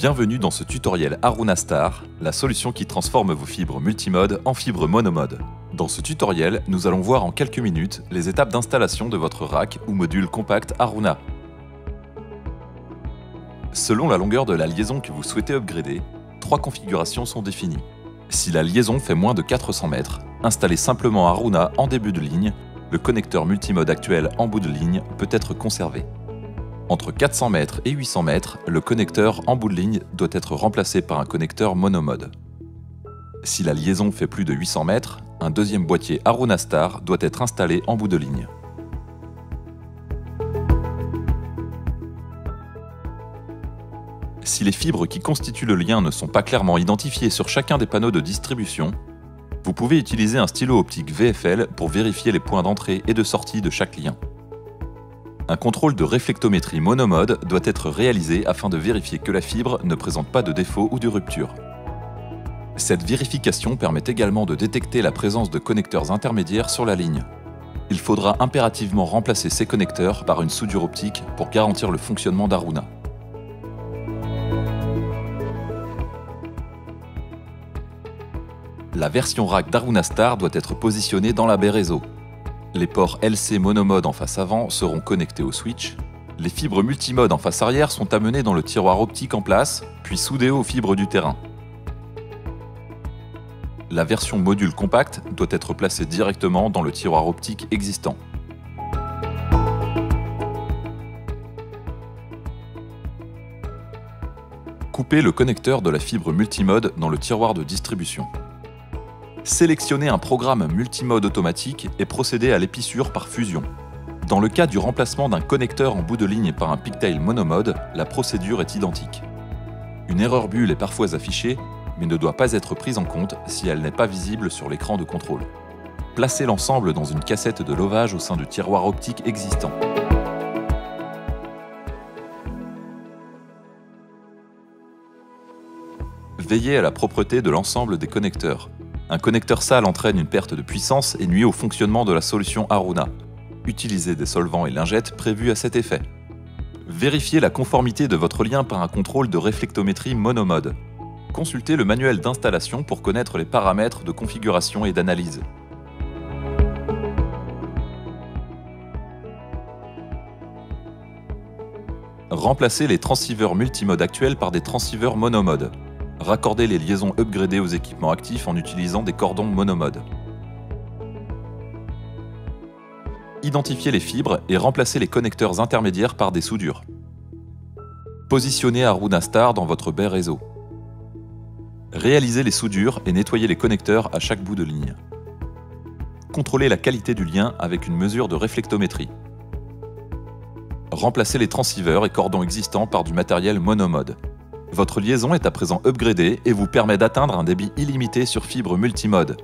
Bienvenue dans ce tutoriel Aruna Star, la solution qui transforme vos fibres multimode en fibres monomode. Dans ce tutoriel, nous allons voir en quelques minutes les étapes d'installation de votre rack ou module compact Aruna. Selon la longueur de la liaison que vous souhaitez upgrader, 3 configurations sont définies. Si la liaison fait moins de 400 mètres, installez simplement Aruna en début de ligne, le connecteur multimode actuel en bout de ligne peut être conservé. Entre 400 mètres et 800 mètres, le connecteur en bout de ligne doit être remplacé par un connecteur monomode. Si la liaison fait plus de 800 mètres, un deuxième boîtier Aruna Star doit être installé en bout de ligne. Si les fibres qui constituent le lien ne sont pas clairement identifiées sur chacun des panneaux de distribution, vous pouvez utiliser un stylo optique VFL pour vérifier les points d'entrée et de sortie de chaque lien. Un contrôle de réflectométrie monomode doit être réalisé afin de vérifier que la fibre ne présente pas de défaut ou de rupture. Cette vérification permet également de détecter la présence de connecteurs intermédiaires sur la ligne. Il faudra impérativement remplacer ces connecteurs par une soudure optique pour garantir le fonctionnement d'Aruna. La version rack d'Aruna Star doit être positionnée dans la baie réseau. Les ports LC monomode en face avant seront connectés au switch. Les fibres multimode en face arrière sont amenées dans le tiroir optique en place, puis soudées aux fibres du terrain. La version module compact doit être placée directement dans le tiroir optique existant. Coupez le connecteur de la fibre multimode dans le tiroir de distribution. Sélectionnez un programme multimode automatique et procédez à l'épissure par fusion. Dans le cas du remplacement d'un connecteur en bout de ligne par un pigtail monomode, la procédure est identique. Une erreur bulle est parfois affichée, mais ne doit pas être prise en compte si elle n'est pas visible sur l'écran de contrôle. Placez l'ensemble dans une cassette de lovage au sein du tiroir optique existant. Veillez à la propreté de l'ensemble des connecteurs. Un connecteur sale entraîne une perte de puissance et nuit au fonctionnement de la solution Aruna. Utilisez des solvants et lingettes prévus à cet effet. Vérifiez la conformité de votre lien par un contrôle de réflectométrie monomode. Consultez le manuel d'installation pour connaître les paramètres de configuration et d'analyse. Remplacez les transceivers multimode actuels par des transceivers monomode. Raccordez les liaisons upgradées aux équipements actifs en utilisant des cordons monomode. Identifiez les fibres et remplacez les connecteurs intermédiaires par des soudures. Positionnez Aruna Star dans votre baie réseau. Réalisez les soudures et nettoyez les connecteurs à chaque bout de ligne. Contrôlez la qualité du lien avec une mesure de réflectométrie. Remplacez les transceivers et cordons existants par du matériel monomode. Votre liaison est à présent upgradée et vous permet d'atteindre un débit illimité sur fibre multimode.